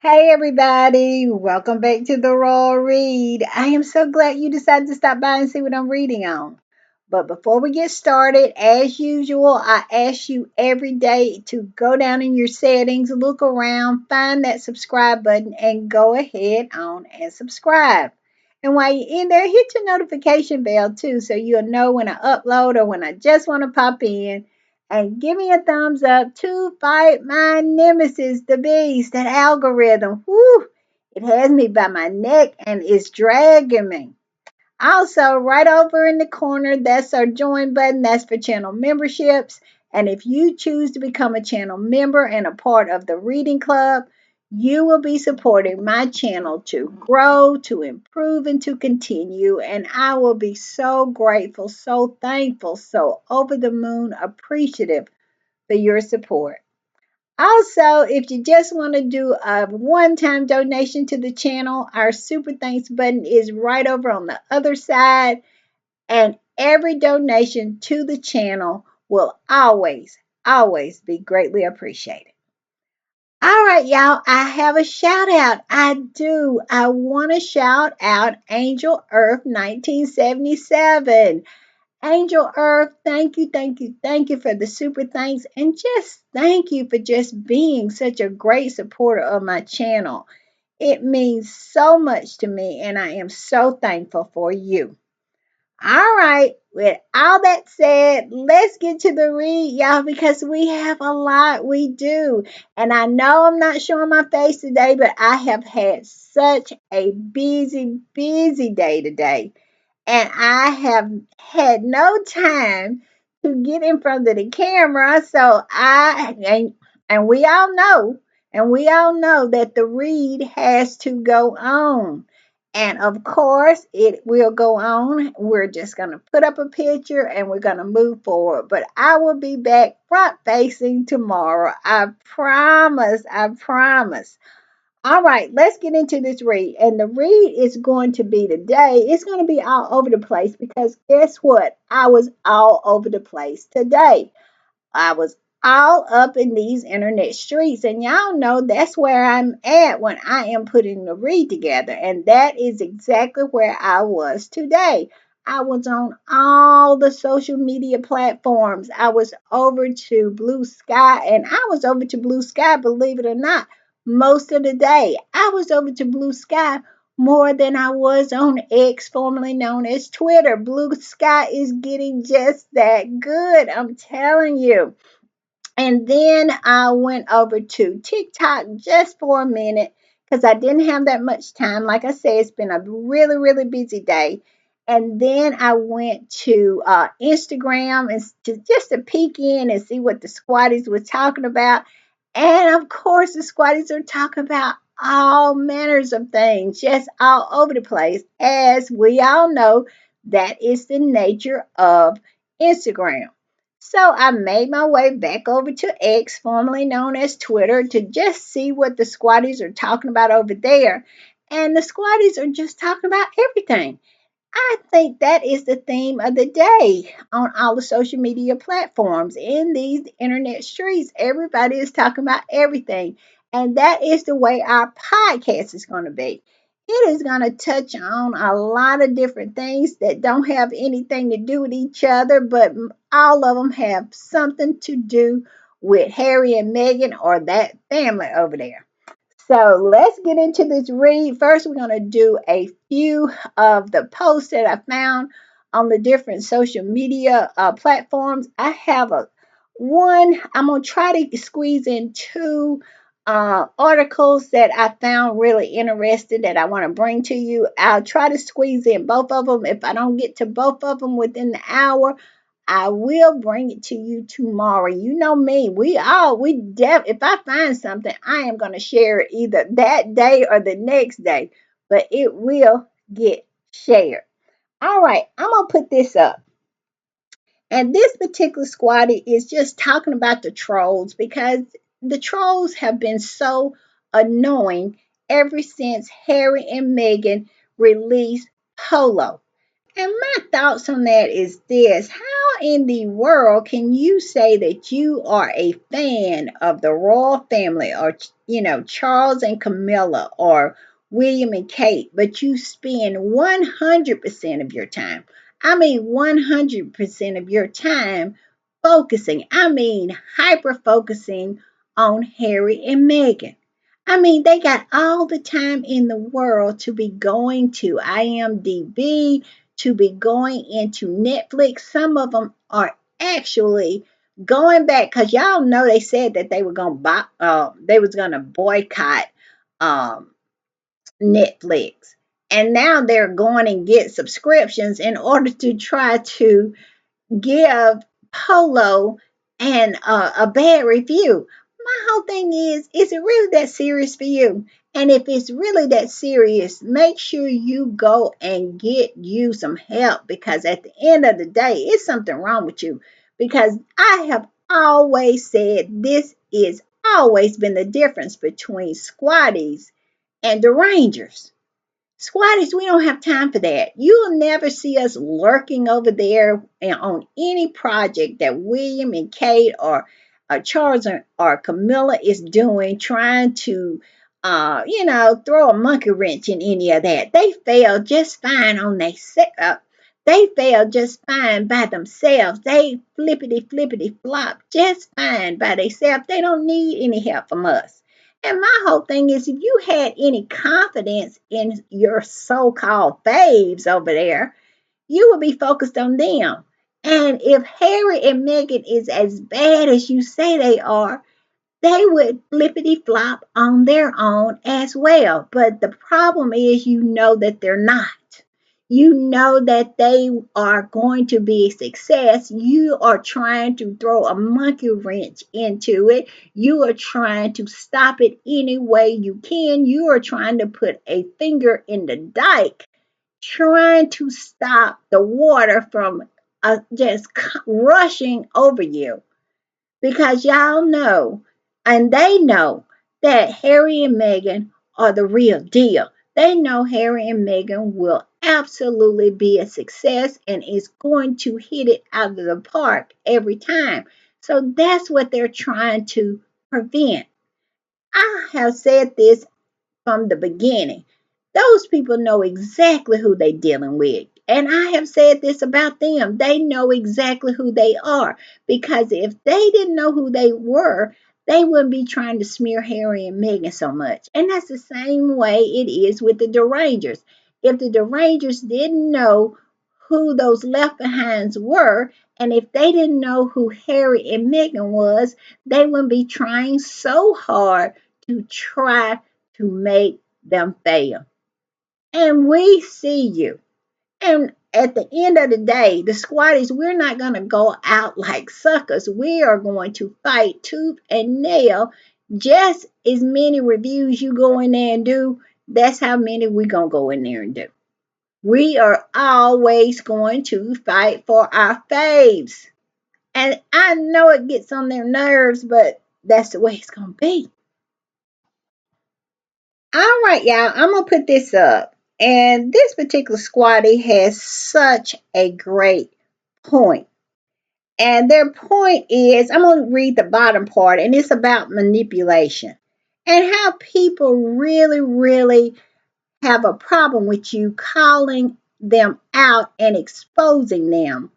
Hey everybody, welcome back to the Raw Read. I am so glad you decided to stop by and see what I'm reading on. But before we get started, as usual, I ask you every day to go down in your settings, look around, find that subscribe button, and go ahead on and subscribe. And while you're in there, hit your notification bell too so you'll know when I upload or when I just want to pop in. And give me a thumbs up to fight my nemesis, the beast, that algorithm. Whoo! It has me by my neck and it's dragging me. Also, right over in the corner, that's our join button. That's for channel memberships. And if you choose to become a channel member and a part of the reading club, you will be supporting my channel to grow, to improve, and to continue. And I will be so grateful, so thankful, so over the moon appreciative for your support. Also, if you just want to do a one-time donation to the channel, our super thanks button is right over on the other side, and every donation to the channel will always be greatly appreciated. All right, y'all, I have a shout out. I do. I want to shout out Angel Earth 1977. Angel Earth, thank you for the super thanks. And just thank you for just being such a great supporter of my channel. It means so much to me, and I am so thankful for you. All right, with all that said, let's get to the read, y'all, because we have a lot we do. And I know I'm not showing my face today, but I have had such a busy day today, and I have had no time to get in front of the camera. So and we all know that the read has to go on. And of course, it will go on. We're just going to put up a picture and we're going to move forward. But I will be back front facing tomorrow. I promise. I promise. All right, let's get into this read. And the read is going to be today. It's going to be all over the place because guess what? I was all over the place today. I was all up in these internet streets. And y'all know that's where I'm at when I am putting the read together. And that is exactly where I was today. I was on all the social media platforms. I was over to Blue Sky, and I was over to Blue Sky, believe it or not, most of the day. I was over to Blue Sky more than I was on X, formerly known as Twitter. Blue Sky is getting just that good, I'm telling you. And then I went over to TikTok just for a minute because I didn't have that much time. Like I said, it's been a really busy day. And then I went to Instagram and just to peek in and see what the squatties were talking about. And of course, the squatties are talking about all manners of things, just all over the place. As we all know, that is the nature of Instagram. So I made my way back over to X, formerly known as Twitter, to just see what the squatties are talking about over there. And the squatties are just talking about everything. I think that is the theme of the day on all the social media platforms in these internet streets. Everybody is talking about everything. And that is the way our podcast is going to be. It is going to touch on a lot of different things that don't have anything to do with each other, but all of them have something to do with Harry and Meghan or that family over there. So let's get into this read. First, we're going to do a few of the posts that I found on the different social media platforms. I have I'm going to try to squeeze in two articles that I found really interesting that I want to bring to you. I'll try to squeeze in both of them. If I don't get to both of them within the hour, I will bring it to you tomorrow. You know me. If I find something, I am going to share it either that day or the next day, but it will get shared. All right, I'm going to put this up. And this particular squatty is just talking about the trolls because the trolls have been so annoying ever since Harry and Meghan released Polo. And my thoughts on that is this: how in the world can you say that you are a fan of the royal family, or, Charles and Camilla, or William and Kate, but you spend 100% of your time, I mean 100% of your time, focusing, I mean hyper focusing on Harry and Meghan? I mean, they got all the time in the world to be going to IMDb, to be going into Netflix. Some of them are actually going back, because y'all know they said that they were going to buy, they was going to boycott um, Netflix, and now they're going and get subscriptions in order to try to give Polo a bad review. My whole thing is it really that serious for you? And if it's really that serious, make sure you go and get you some help, because at the end of the day, it's something wrong with you. Because I have always said this is always been the difference between squatties and the Rangers. Squatties, we don't have time for that. You'll never see us lurking over there on any project that William and Kate, or Charles, or Camilla is doing, trying to, throw a monkey wrench in any of that. They fail just fine on they fail just fine by themselves. They flippity flop just fine by themselves. They don't need any help from us. And my whole thing is, if you had any confidence in your so called faves over there, you would be focused on them. And if Harry and Meghan is as bad as you say they are, they would flippity flop on their own as well. But the problem is, that they're not. You know that they are going to be a success. You are trying to throw a monkey wrench into it. You are trying to stop it any way you can. You are trying to put a finger in the dike, trying to stop the water from just rushing over you, because y'all know, and they know, that Harry and Meghan are the real deal. They know Harry and Meghan will absolutely be a success and is going to hit it out of the park every time. So that's what they're trying to prevent. I have said this from the beginning. Those people know exactly who they're dealing with. And I have said this about them. They know exactly who they are. Because if they didn't know who they were, they wouldn't be trying to smear Harry and Meghan so much. And that's the same way it is with the Derangers. If the Derangers didn't know who those left behinds were, and if they didn't know who Harry and Meghan was, they wouldn't be trying so hard to try to make them fail. And we see you. And at the end of the day, the squatties, we're not going to go out like suckers. We are going to fight tooth and nail. Just as many reviews you go in there and do, that's how many we're going to go in there and do. We are always going to fight for our faves. And I know it gets on their nerves, but that's the way it's going to be. All right, y'all, I'm going to put this up. And this particular squatty has such a great point. And their point is, I'm going to read the bottom part, and it's about manipulation and how people really, really have a problem with you calling them out and exposing them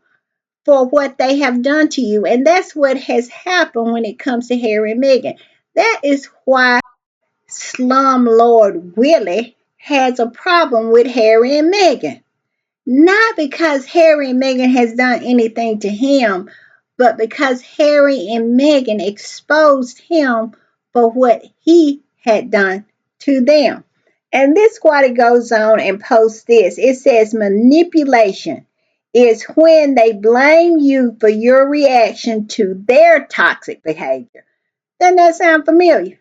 for what they have done to you. And that's what has happened when it comes to Harry and Meghan. That is why Slumlord Willie has a problem with Harry and Meghan. Not because Harry and Meghan has done anything to him, but because Harry and Meghan exposed him for what he had done to them. And this squatter goes on and posts this. It says manipulation is when they blame you for your reaction to their toxic behavior. Doesn't that sound familiar?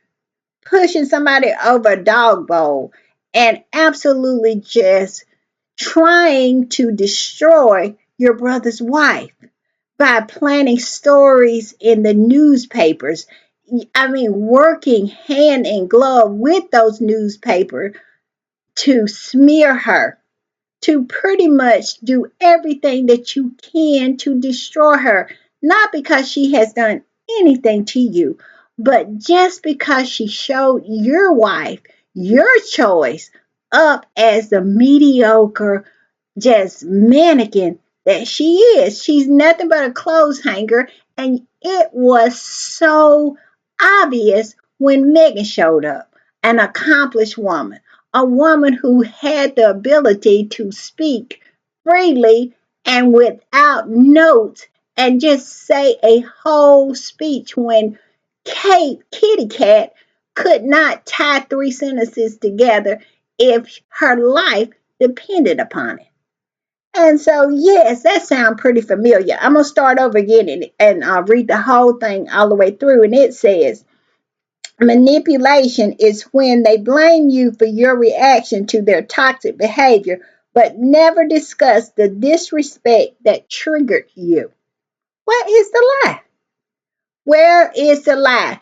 Pushing somebody over a dog bowl and absolutely just trying to destroy your brother's wife by planting stories in the newspapers. I mean, working hand in glove with those newspapers to smear her, to pretty much do everything that you can to destroy her, not because she has done anything to you, but just because she showed your wife, your choice, up as the mediocre, just mannequin that she is. She's nothing but a clothes hanger. And it was so obvious when Meghan showed up, an accomplished woman, a woman who had the ability to speak freely and without notes and just say a whole speech when Kitty Cat could not tie three sentences together if her life depended upon it. And so, yes, that sounds pretty familiar. I'm going to start over again and read the whole thing all the way through. And it says, manipulation is when they blame you for your reaction to their toxic behavior, but never discuss the disrespect that triggered you. What is the lie? Where is the lie?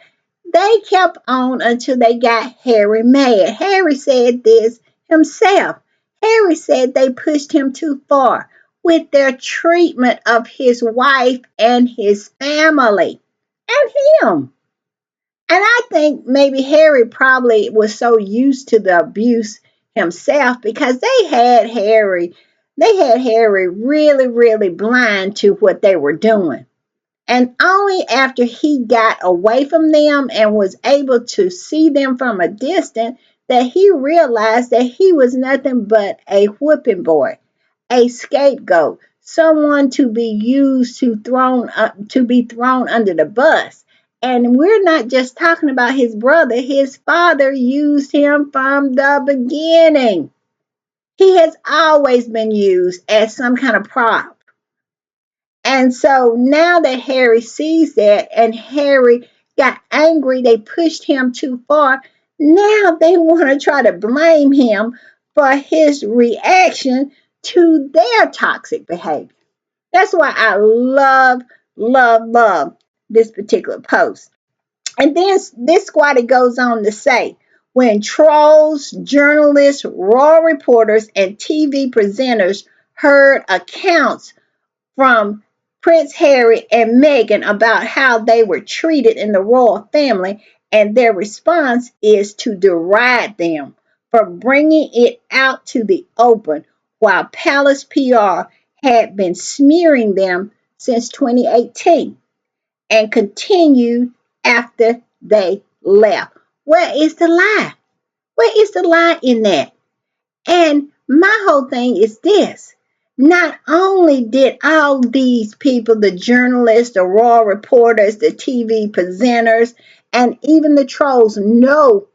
They kept on until they got Harry mad. Harry said this himself. Harry said they pushed him too far with their treatment of his wife and his family and him. And I think maybe Harry probably was so used to the abuse himself because they had Harry really, really blind to what they were doing. And only after he got away from them and was able to see them from a distance that he realized that he was nothing but a whipping boy, a scapegoat, someone to be used to be thrown under the bus. And we're not just talking about his brother, his father used him from the beginning. He has always been used as some kind of prop. And so now that Harry sees that and Harry got angry, they pushed him too far. Now they want to try to blame him for his reaction to their toxic behavior. That's why I love this particular post. And then this squad it goes on to say, when trolls, journalists, raw reporters, and TV presenters heard accounts from Prince Harry and Meghan about how they were treated in the royal family, and their response is to deride them for bringing it out to the open, while Palace PR had been smearing them since 2018 and continued after they left. Where is the lie? Where is the lie in that? And my whole thing is this. Not only did all these people, the journalists, the raw reporters, the TV presenters, and even the trolls know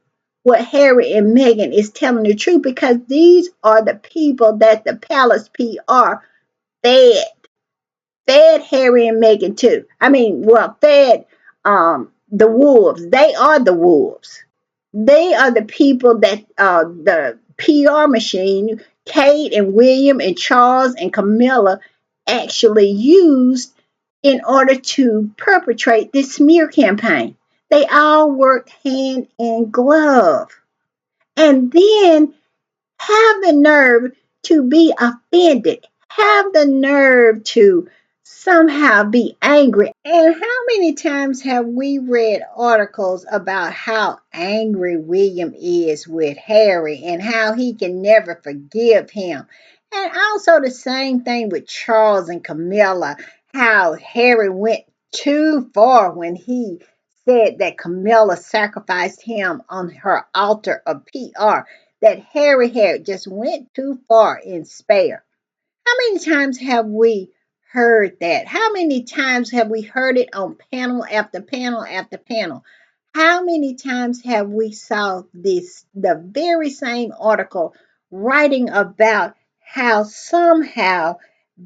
what Harry and Meghan is telling the truth because these are the people that the Palace PR fed Harry and Meghan too. I mean, well, fed the wolves. They are the wolves. They are the people that the PR machine, Kate and William and Charles and Camilla actually used in order to perpetrate this smear campaign. They all worked hand in glove. And then have the nerve to be offended, have the nerve to somehow be angry. And how many times have we read articles about how angry William is with Harry and how he can never forgive him? And also the same thing with Charles and Camilla, how Harry went too far when he said that Camilla sacrificed him on her altar of PR, that Harry had just went too far in spare. How many times have we heard that? How many times have we heard it on panel after panel after panel? How many times have we saw the very same article writing about how somehow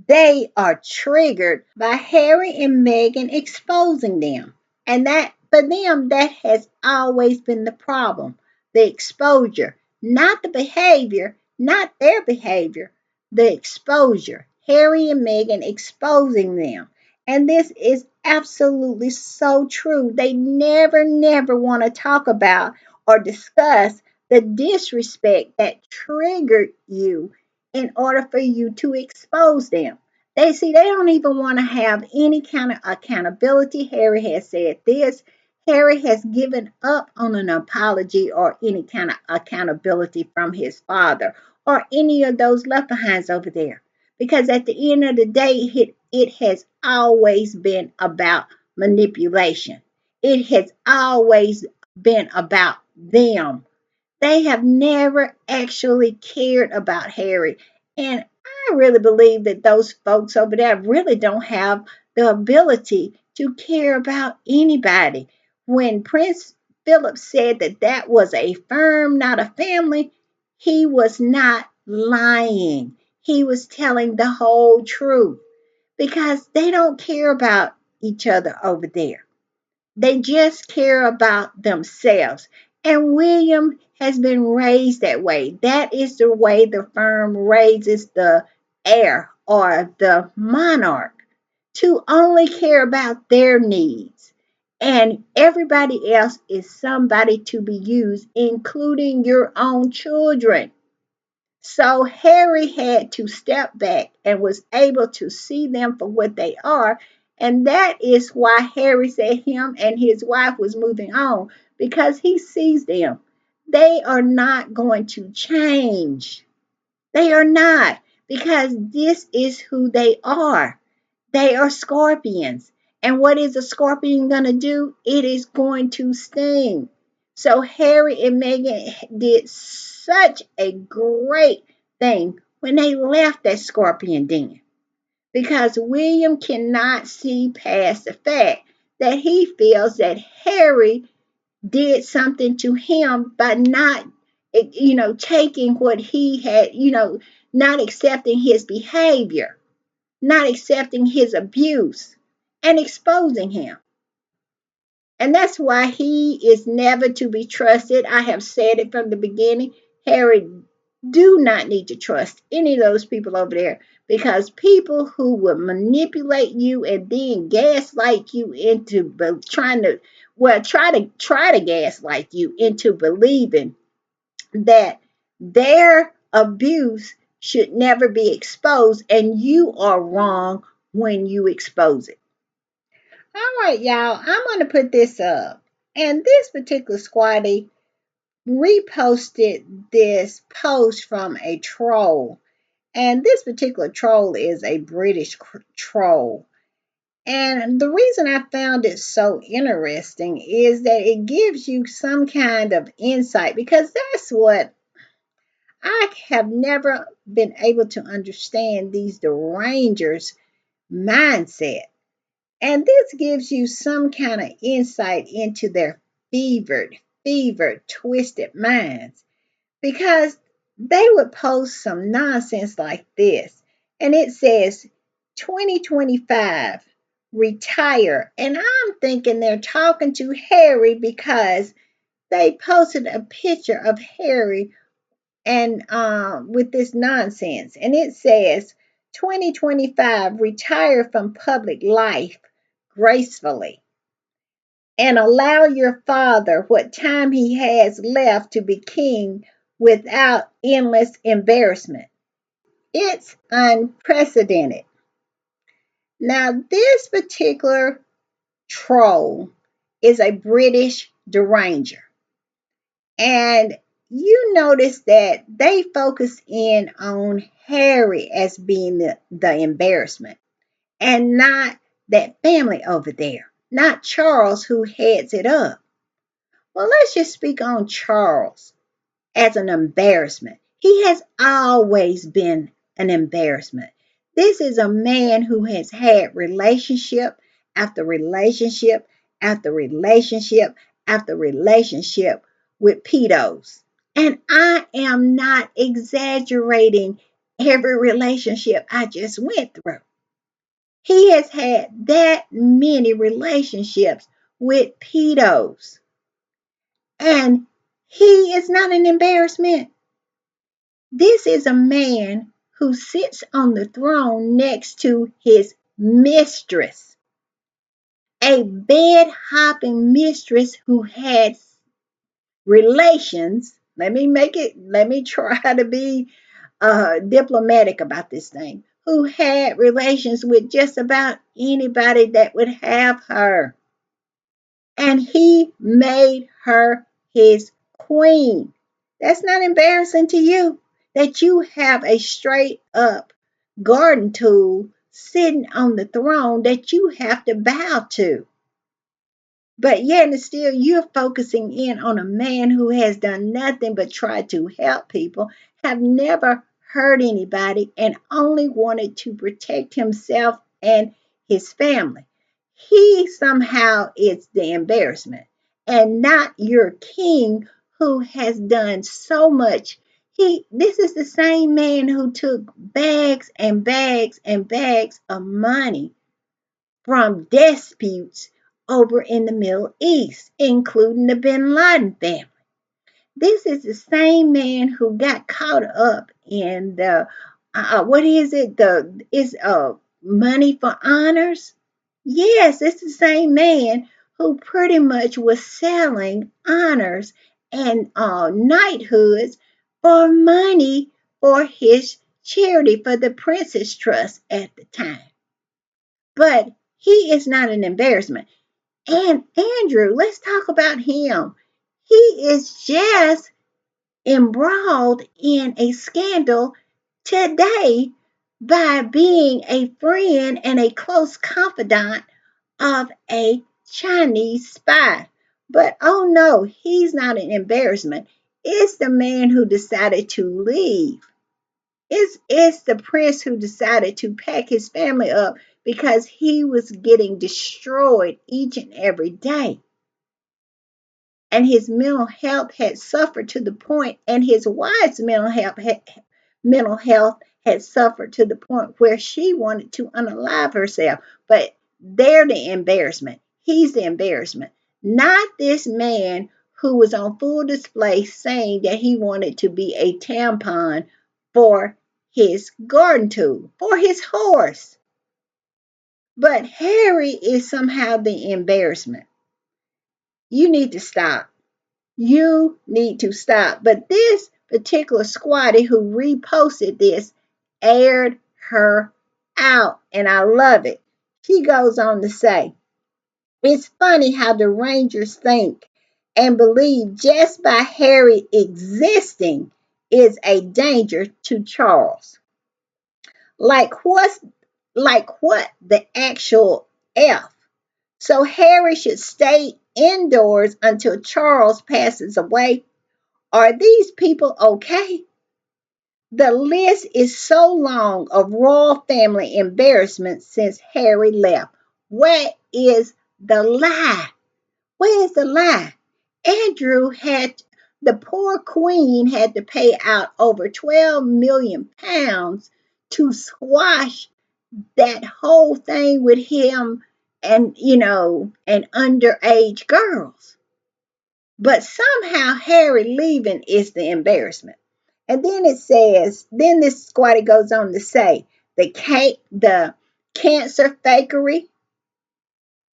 they are triggered by Harry and Meghan exposing them? And that for them, that has always been the problem. The exposure, not the behavior, not their behavior, the exposure. Harry and Meghan exposing them. And this is absolutely so true. They never want to talk about or discuss the disrespect that triggered you in order for you to expose them. They don't even want to have any kind of accountability. Harry has said this. Harry has given up on an apology or any kind of accountability from his father or any of those left behinds over there. Because at the end of the day, it has always been about manipulation. It has always been about them. They have never actually cared about Harry. And I really believe that those folks over there really don't have the ability to care about anybody. When Prince Philip said that that was a firm, not a family, he was not lying. He was telling the whole truth because they don't care about each other over there. They just care about themselves. And William has been raised that way. That is the way the firm raises the heir or the monarch to only care about their needs. And everybody else is somebody to be used, including your own children. So Harry had to step back and was able to see them for what they are. And that is why Harry said him and his wife was moving on because he sees them. They are not going to change. They are not because this is who they are. They are scorpions. And what is a scorpion going to do? It is going to sting. So Harry and Meghan did such a great thing when they left that scorpion den because William cannot see past the fact that he feels that Harry did something to him by not, taking what he had, not accepting his behavior, not accepting his abuse, and exposing him. And that's why he is never to be trusted. I have said it from the beginning. Harry do not need to trust any of those people over there because people who would manipulate you and then gaslight you into try to gaslight you into believing that their abuse should never be exposed and you are wrong when you expose it. All right, y'all, I'm going to put this up. And this particular squatty reposted this post from a troll. And this particular troll is a British troll. And the reason I found it so interesting is that it gives you some kind of insight because that's what I have never been able to understand these derangers' mindset. And this gives you some kind of insight into their fevered, twisted minds because they would post some nonsense like this. And it says 2025, retire. And I'm thinking they're talking to Harry because they posted a picture of Harry and with this nonsense. And it says 2025, retire from public life gracefully and allow your father what time he has left to be king without endless embarrassment. It's unprecedented. Now, this particular troll is a British deranger. And you notice that they focus in on Harry as being the embarrassment and not that family over there, not Charles who heads it up. Well, let's just speak on Charles as an embarrassment. He has always been an embarrassment. This is a man who has had relationship after relationship after relationship after relationship with pedos. And I am not exaggerating every relationship I just went through. He has had that many relationships with pedos. And he is not an embarrassment. This is a man who sits on the throne next to his mistress, a bed hopping mistress who had relations. Let me try to be diplomatic about this thing, who had relations with just about anybody that would have her. And he made her his queen. That's not embarrassing to you that you have a straight up garden tool sitting on the throne that you have to bow to. But yet and still, you're focusing in on a man who has done nothing but try to help people, have never hurt anybody, and only wanted to protect himself and his family. He somehow is the embarrassment, and not your king who has done so much. This is the same man who took bags and bags and bags of money from disputes over in the Middle East, including the bin Laden family. This is the same man who got caught up in the what is it? The is money for honors. Yes, it's the same man who pretty much was selling honors and knighthoods for money for his charity for the Princess Trust at the time. But he is not an embarrassment. And Andrew, let's talk about him. He is just embroiled in a scandal today by being a friend and a close confidant of a Chinese spy. But oh no, he's not an embarrassment. It's the man who decided to leave. It's the prince who decided to pack his family up because he was getting destroyed each and every day. And his mental health had suffered to the point, and his wife's mental health had suffered to the point where she wanted to unalive herself. But they're the embarrassment. He's the embarrassment, not this man who was on full display saying that he wanted to be a tampon for his garden tool, for his horse. But Harry is somehow the embarrassment. You need to stop. You need to stop. But this particular squatty who reposted this aired her out, and I love it. She goes on to say, it's funny how the Rangers think and believe just by Harry existing is a danger to Charles. Like what the actual F? So Harry should stay indoors until Charles passes away. Are these people okay? The list is so long of royal family embarrassments since Harry left. Where is the lie? Where is the lie? Andrew had the poor queen had to pay out over 12 million pounds to squash that whole thing with him and and underage girls. But somehow Harry leaving is the embarrassment. And then it says, then this squatty goes on to say, the cancer fakery,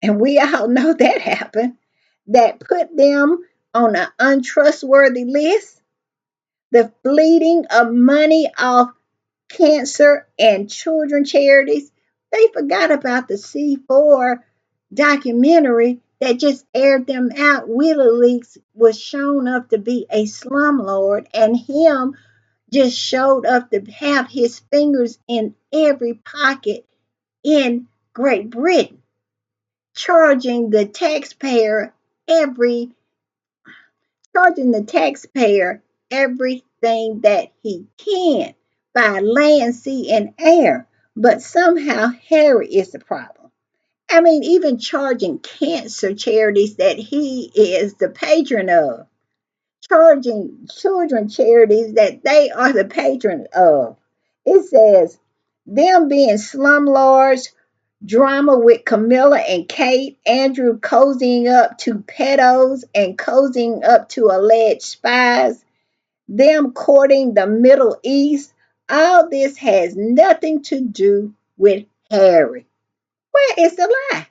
and we all know that happened, that put them on an untrustworthy list, the fleeting of money off cancer and children charities. They forgot about the C4 documentary that just aired them out. WikiLeaks was shown up to be a slumlord, and him just showed up to have his fingers in every pocket in Great Britain, charging the taxpayer every charging the taxpayer everything that he can by land, sea, and air. But somehow Harry is the problem. I mean, even charging cancer charities that he is the patron of, charging children charities that they are the patron of. It says, them being slumlords, drama with Camilla and Kate, Andrew cozying up to pedos and cozying up to alleged spies, them courting the Middle East. All this has nothing to do with Harry. Where is the lie?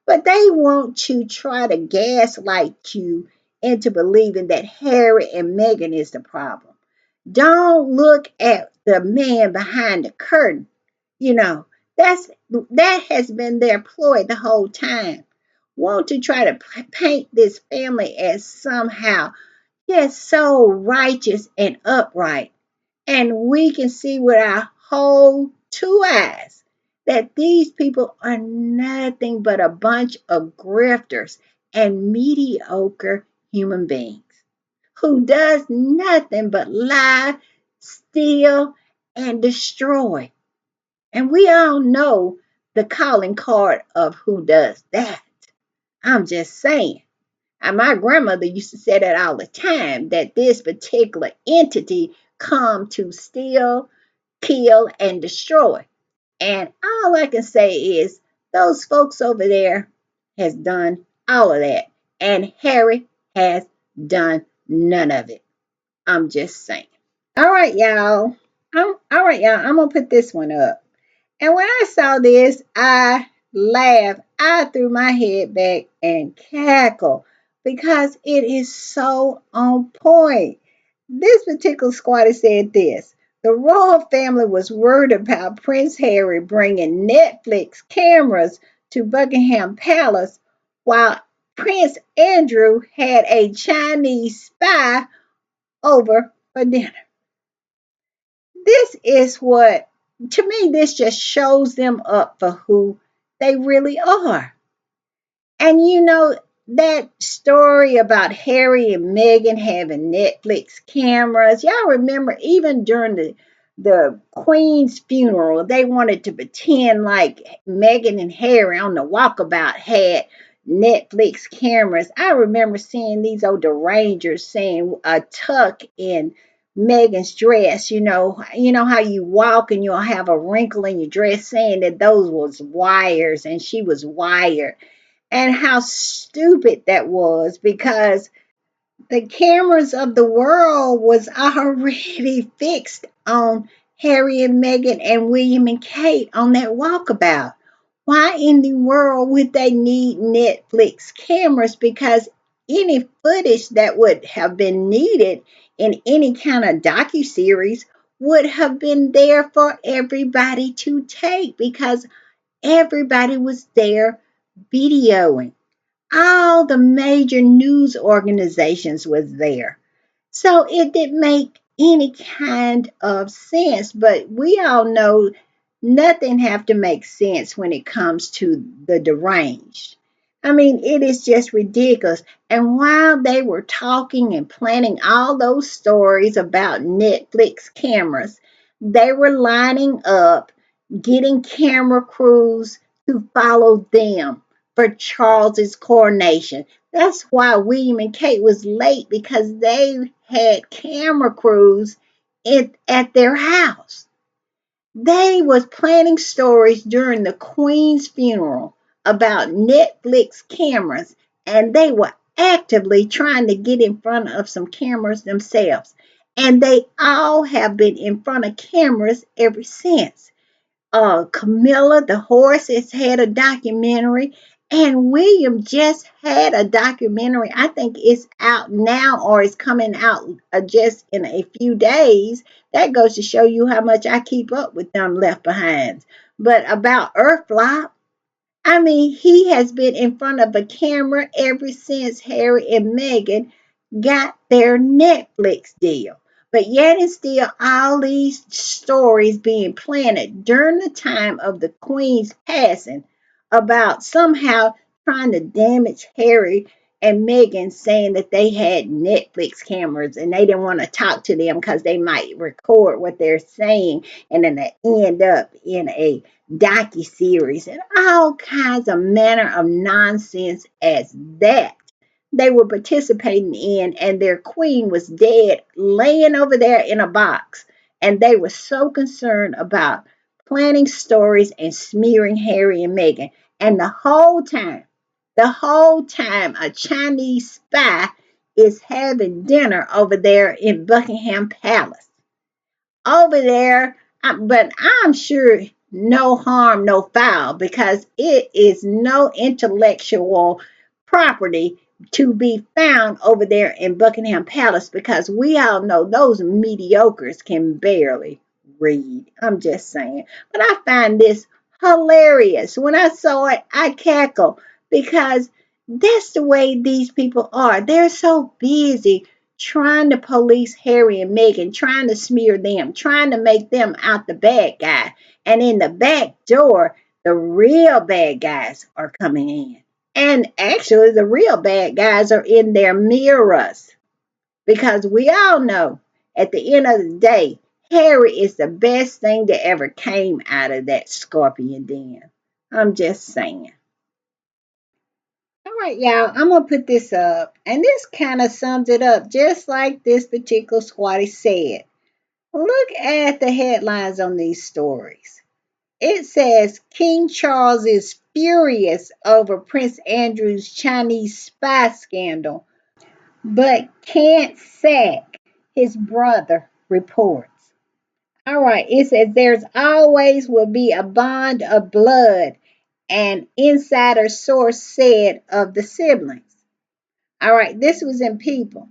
But they want to try to gaslight you into believing that Harry and Meghan is the problem. Don't look at the man behind the curtain. You know, that has been their ploy the whole time. Want to try to paint this family as somehow just so righteous and upright. And we can see with our whole two eyes that these people are nothing but a bunch of grifters and mediocre human beings who does nothing but lie, steal, and destroy. And we all know the calling card of who does that. I'm just saying. And my grandmother used to say that all the time, that this particular entity come to steal, kill, and destroy. And all I can say is those folks over there has done all of that. And Harry has done none of it. I'm just saying. All right, y'all. I'm gonna put this one up. And when I saw this, I laughed. I threw my head back and cackled because it is so on point. This particular squatter said this: the royal family was worried about Prince Harry bringing Netflix cameras to Buckingham Palace while Prince Andrew had a Chinese spy over for dinner. This is what, to me, this just shows them up for who they really are. And that story about Harry and Meghan having Netflix cameras, y'all remember even during the Queen's funeral, they wanted to pretend like Meghan and Harry on the walkabout had Netflix cameras. I remember seeing these old derangers saying a tuck in Meghan's dress. You know how you walk and you'll have a wrinkle in your dress, saying that those was wires and she was wired, and how stupid that was because the cameras of the world was already fixed on Harry and Meghan and William and Kate on that walkabout. Why in the world would they need Netflix cameras? Because any footage that would have been needed in any kind of docuseries would have been there for everybody to take because everybody was there videoing. All the major news organizations was there. So it didn't make any kind of sense, but we all know nothing have to make sense when it comes to the deranged. I mean, it is just ridiculous. And while they were talking and planning all those stories about Netflix cameras, they were lining up, getting camera crews to follow them for Charles's coronation. That's why William and Kate was late, because they had camera crews at their house. They was planning stories during the Queen's funeral about Netflix cameras, and they were actively trying to get in front of some cameras themselves. And they all have been in front of cameras ever since. Camilla, the horse, has had a documentary, and William just had a documentary. I think it's out now or it's coming out just in a few days. That goes to show you how much I keep up with them left behinds. But about Earthflop, I mean, he has been in front of a camera ever since Harry and Meghan got their Netflix deal. But yet and still, all these stories being planted during the time of the Queen's passing about somehow trying to damage Harry and Meghan, saying that they had Netflix cameras and they didn't want to talk to them because they might record what they're saying, and then they end up in a docu-series and all kinds of manner of nonsense as that they were participating in, and their queen was dead, laying over there in a box. And they were so concerned about planning stories and smearing Harry and Meghan. And the whole time, a Chinese spy is having dinner over there in Buckingham Palace over there. But I'm sure no harm, no foul, because it is no intellectual property to be found over there in Buckingham Palace, because we all know those mediocres can barely read. I'm just saying. But I find this hilarious. When I saw it, I cackled because that's the way these people are. They're so busy trying to police Harry and Meghan, trying to smear them, trying to make them out the bad guy. And in the back door, the real bad guys are coming in. And actually, the real bad guys are in their mirrors because we all know at the end of the day, Harry is the best thing that ever came out of that scorpion den. I'm just saying. All right, y'all, I'm going to put this up. And this kind of sums it up, just like this particular squatty said. Look at the headlines on these stories. It says King Charles is furious over Prince Andrew's Chinese spy scandal, but can't sack his brother, reports. All right, it says there's always will be a bond of blood, an insider source said of the siblings. All right, this was in People.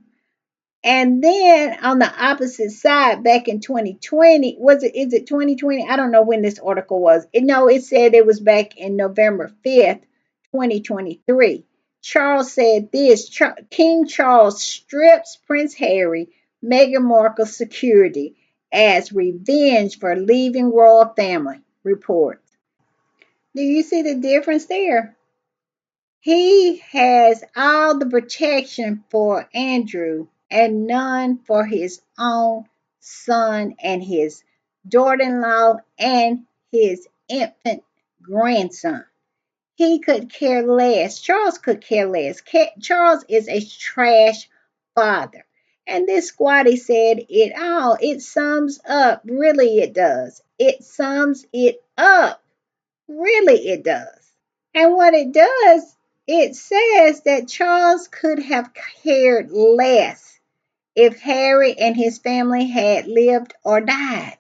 And then on the opposite side, back in 2020, is it 2020? I don't know when this article was. No, it said it was back in November 5th, 2023. Charles said this King Charles strips Prince Harry, Meghan Markle's security as revenge for leaving royal family, reports. Do you see the difference there? He has all the protection for Andrew and none for his own son and his daughter in law and his infant grandson. He could care less. Charles could care less. Charles is a trash father. And this squatty said it all. It sums up. Really, it does. It sums it up. Really, it does. And what it does, it says that Charles could have cared less if Harry and his family had lived or died.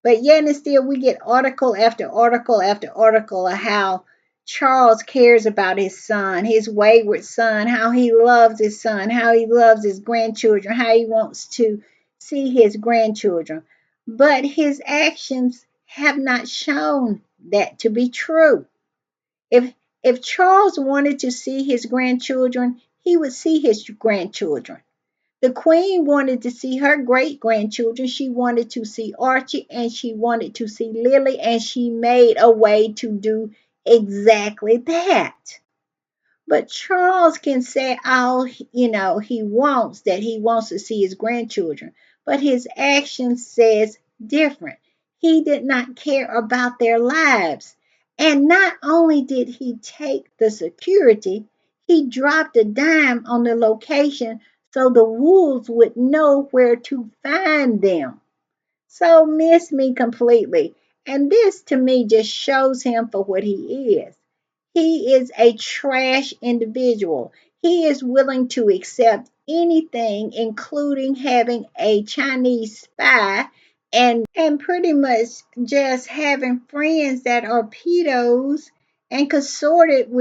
But yet and still, we get article after article after article of how Charles cares about his son, his wayward son, how he loves his son, how he loves his grandchildren, how he wants to see his grandchildren. But his actions have not shown that to be true. If if Charles wanted to see his grandchildren, he would see his grandchildren. The Queen wanted to see her great grandchildren. She wanted to see Archie and she wanted to see Lily, and she made a way to do exactly that. But Charles can say all he wants, that he wants to see his grandchildren, but his action says different. He did not care about their lives. And not only did he take the security, he dropped a dime on the location so the wolves would know where to find them. So miss me completely. And this to me just shows him for what he is. He is a trash individual. He is willing to accept anything, including having a Chinese spy and pretty much just having friends that are pedos and consorting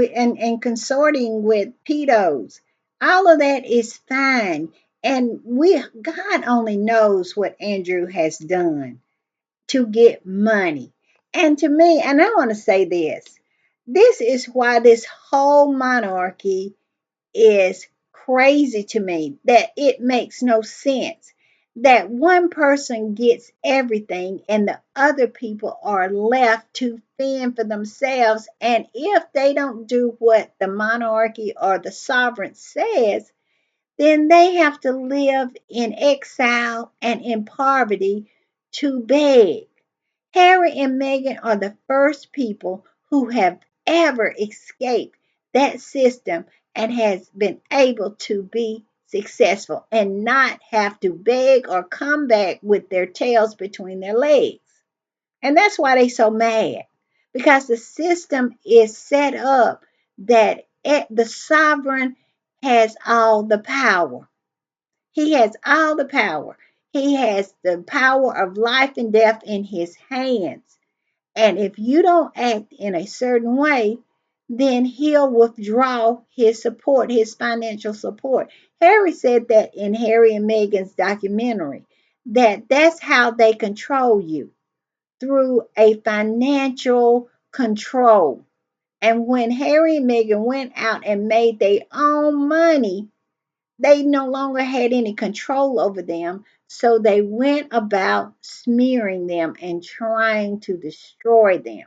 with pedos. All of that is fine. And God only knows what Andrew has done to get money. And to me, and I want to say this is why this whole monarchy is crazy to me, that it makes no sense that one person gets everything and the other people are left to fend for themselves. And if they don't do what the monarchy or the sovereign says, then they have to live in exile and in poverty to beg. Harry and Meghan are the first people who have ever escaped that system and has been able to be successful and not have to beg or come back with their tails between their legs. And that's why they're so mad, because the system is set up that the sovereign has all the power. He has all the power. He has the power of life and death in his hands. And if you don't act in a certain way, then he'll withdraw his support, his financial support. Harry said that in Harry and Meghan's documentary, that's how they control you, through a financial control. And when Harry and Meghan went out and made their own money, they no longer had any control over them. So they went about smearing them and trying to destroy them.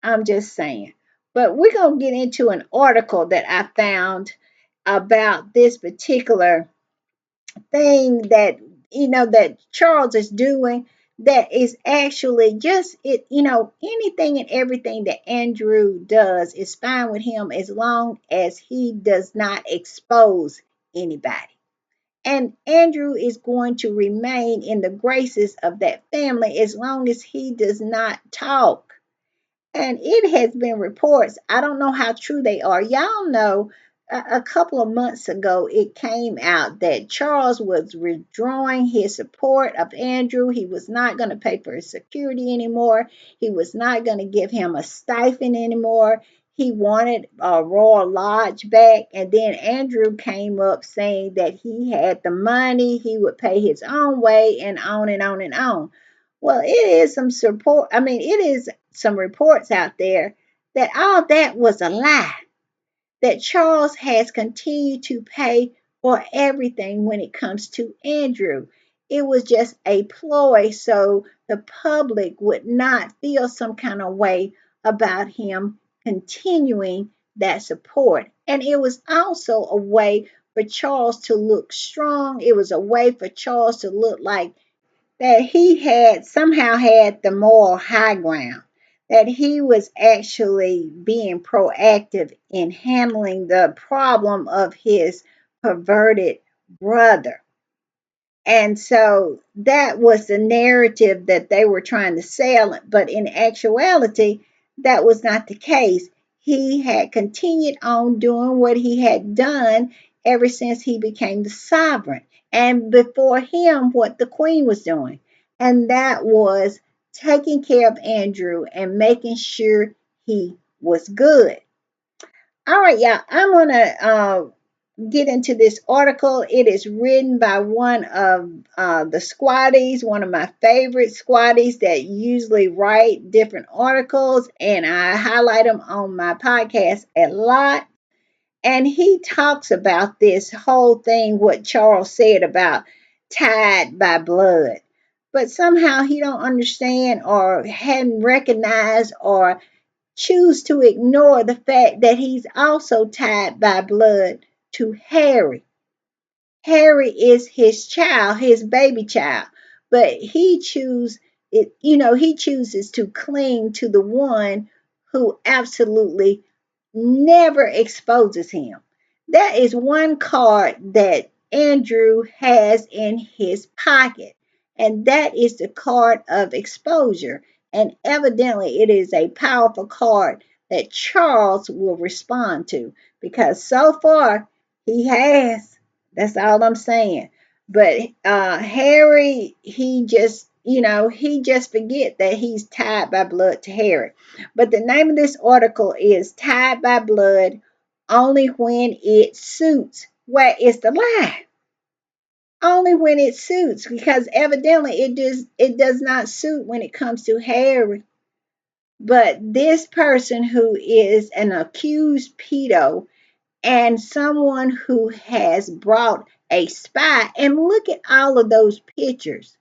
I'm just saying. But we're going to get into an article that I found about this particular thing that that Charles is doing, that is actually just it. Anything and everything that Andrew does is fine with him as long as he does not expose anybody. And Andrew is going to remain in the graces of that family as long as he does not talk. And it has been reports, I don't know how true they are. Y'all know a couple of months ago, it came out that Charles was withdrawing his support of Andrew. He was not going to pay for his security anymore. He was not going to give him a stipend anymore. He wanted a Royal Lodge back. And then Andrew came up saying that he had the money, he would pay his own way, and on and on and on. Well, it is some support. I mean, it is some reports out there that all that was a lie, that Charles has continued to pay for everything when it comes to Andrew. It was just a ploy so the public would not feel some kind of way about him continuing that support. And it was also a way for Charles to look strong. It was a way for Charles to look like that he had somehow had the moral high ground, that he was actually being proactive in handling the problem of his perverted brother. And so that was the narrative that they were trying to sell. But in actuality, that was not the case. He had continued on doing what he had done ever since he became the sovereign. And before him, what the Queen was doing. And that was taking care of Andrew and making sure he was good. All right, y'all. I'm going to get into this article. It is written by one of the squatties, one of my favorite squatties that usually write different articles, and I highlight them on my podcast a lot. And he talks about this whole thing, what Charles said about tied by blood. But somehow he don't understand or hadn't recognized or choose to ignore the fact that he's also tied by blood to Harry. Harry is his child, his baby child, but he chooses to cling to the one who absolutely never exposes him. That is one card that Andrew has in his pocket, and that is the card of exposure. And evidently, it is a powerful card that Charles will respond to, because so far he has. That's all I'm saying. But Harry, he just forget that he's tied by blood to Harry. But the name of this article is Tied by Blood Only When It Suits. Where is the lie? Only when it suits, because evidently it does not suit when it comes to Harry. But this person who is an accused pedo and someone who has brought a spy, and look at all of those pictures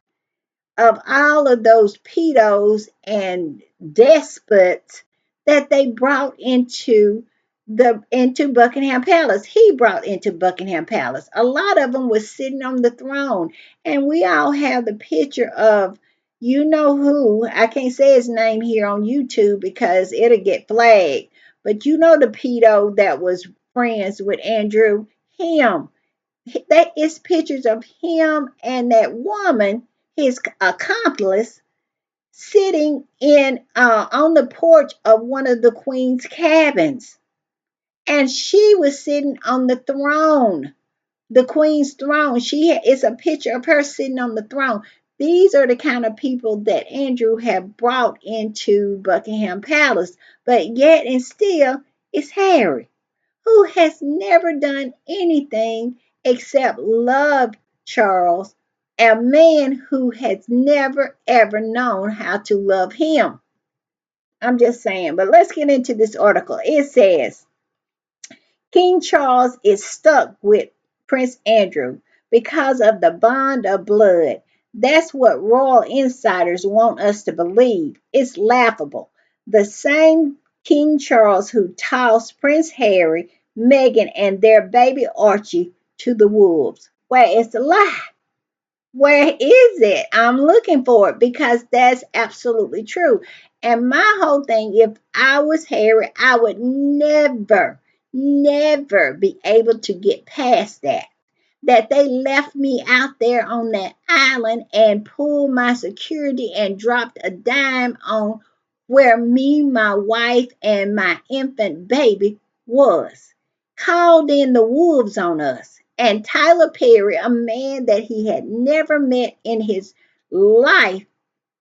of all of those pedos and despots that they brought into Buckingham Palace. He brought into Buckingham Palace. A lot of them was sitting on the throne, and we all have the picture of you know who. I can't say his name here on YouTube because it'll get flagged. But you know the pedo that was friends with Andrew, him. That is pictures of him and that woman, his accomplice, sitting in on the porch of one of the queen's cabins, and she was sitting on the throne, the queen's throne. It's a picture of her sitting on the throne. These are the kind of people that Andrew had brought into Buckingham Palace, but yet and still it's Harry, who has never done anything except love Charles a man who has never ever known how to love him. I'm just saying. But let's get into this article. It says King Charles is stuck with Prince Andrew because of the bond of blood. That's what royal insiders want us to believe. It's laughable. The same King Charles who tossed Prince Harry, Meghan, and their baby Archie to the wolves. Well, it's a lie. Where is it? I'm looking for it because that's absolutely true. And my whole thing, if I was Harry, I would never, never be able to get past that. That they left me out there on that island and pulled my security and dropped a dime on where me, my wife, and my infant baby was. Called in the wolves on us. And Tyler Perry, a man that he had never met in his life,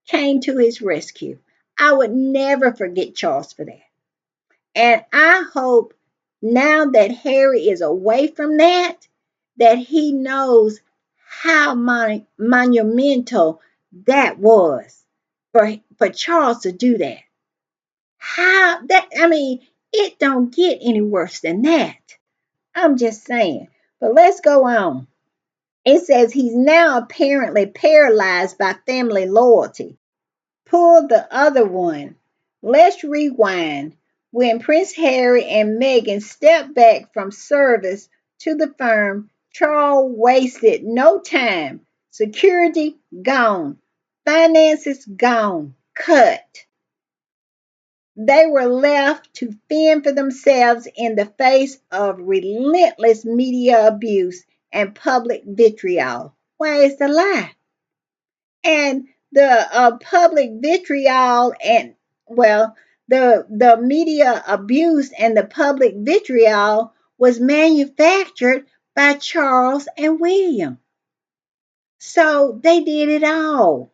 came to his rescue. I would never forget Charles for that. And I hope now that Harry is away from that, that he knows how monumental that was for Charles to do that. How that, I mean, it don't get any worse than that. I'm just saying. But let's go on. It says he's now apparently paralyzed by family loyalty. Pull the other one. Let's rewind. When Prince Harry and Meghan stepped back from service to the firm, Charles wasted no time. Security gone. Finances gone. Cut. They were left to fend for themselves in the face of relentless media abuse and public vitriol. Where is the lie? And the public vitriol and, well, the media abuse and the public vitriol was manufactured by Charles and William. So they did it all.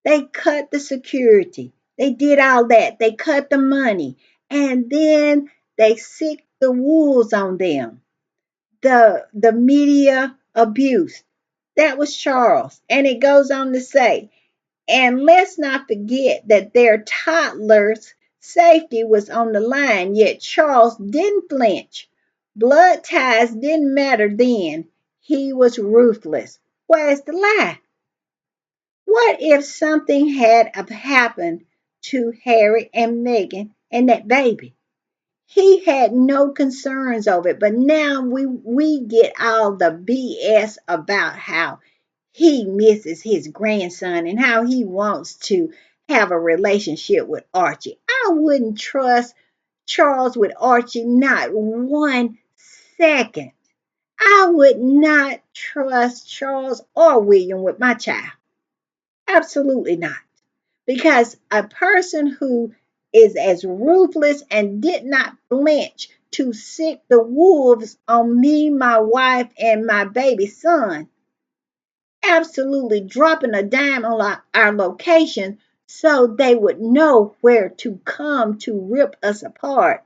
They cut the security. They did all that. They cut the money. And then they sicked the wolves on them. The media abuse. That was Charles. And it goes on to say, and let's not forget that their toddler's safety was on the line, yet Charles didn't flinch. Blood ties didn't matter then. He was ruthless. Where's the lie? What if something had happened to Harry and Meghan and that baby? He had no concerns over it, but now we get all the BS about how he misses his grandson and how he wants to have a relationship with Archie. I wouldn't trust Charles with Archie not 1 second. I would not trust Charles or William with my child. Absolutely not. Because a person who is as ruthless and did not flinch to sick the wolves on me, my wife, and my baby son, absolutely dropping a dime on our location so they would know where to come to rip us apart,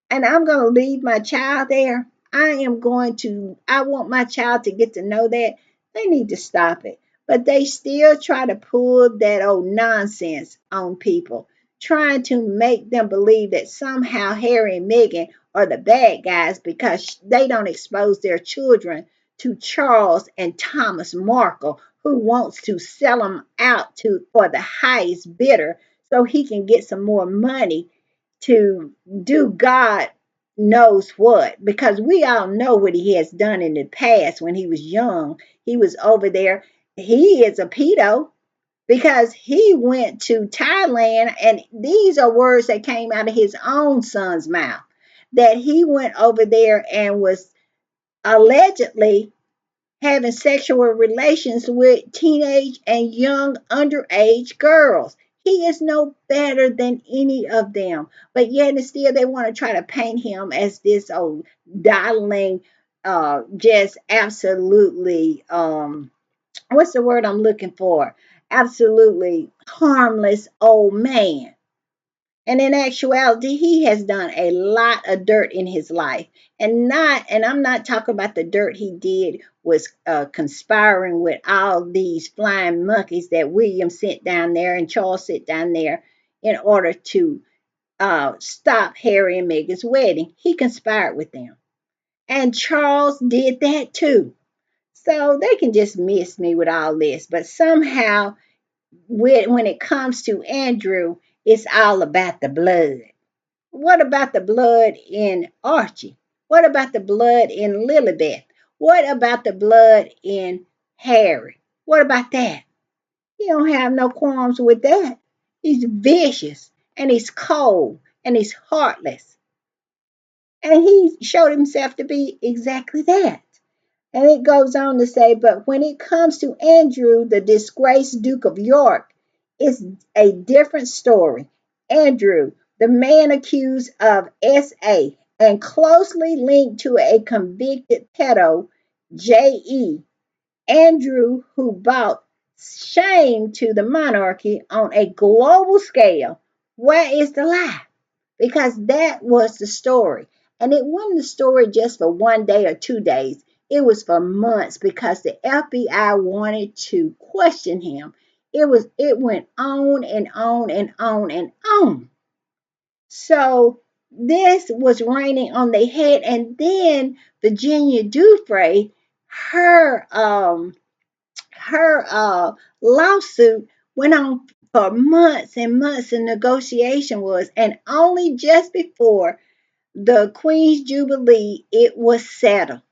and I'm going to leave my child there. I want my child to get to know that. They need to stop it. But they still try to pull that old nonsense on people, trying to make them believe that somehow Harry and Meghan are the bad guys because they don't expose their children to Charles and Thomas Markle, who wants to sell them out to for the highest bidder so he can get some more money to do God knows what, because we all know what he has done in the past when he was young. He was over there. He is a pedo because he went to Thailand, and these are words that came out of his own son's mouth, that he went over there and was allegedly having sexual relations with teenage and young underage girls. He is no better than any of them. But yet and still they want to try to paint him as this old dawdling, just absolutely what's the word I'm looking for? Absolutely harmless old man. And in actuality, he has done a lot of dirt in his life. And I'm not talking about the dirt he did was conspiring with all these flying monkeys that William sent down there and Charles sent down there in order to stop Harry and Meghan's wedding. He conspired with them. And Charles did that too. So they can just miss me with all this. But somehow, when it comes to Andrew, it's all about the blood. What about the blood in Archie? What about the blood in Lilibeth? What about the blood in Harry? What about that? He don't have no qualms with that. He's vicious and he's cold and he's heartless. And he showed himself to be exactly that. And it goes on to say, but when it comes to Andrew, the disgraced Duke of York, it's a different story. Andrew, the man accused of SA and closely linked to a convicted pedo, JE, Andrew, who brought shame to the monarchy on a global scale. Where is the lie? Because that was the story. And it wasn't the story just for 1 day or 2 days, it was for months because the FBI wanted to question him. It went on and on and on and on. So this was raining on their head. And then Virginia Dufresne, her lawsuit went on for months and months, and negotiation was, and only just before the Queen's Jubilee, it was settled.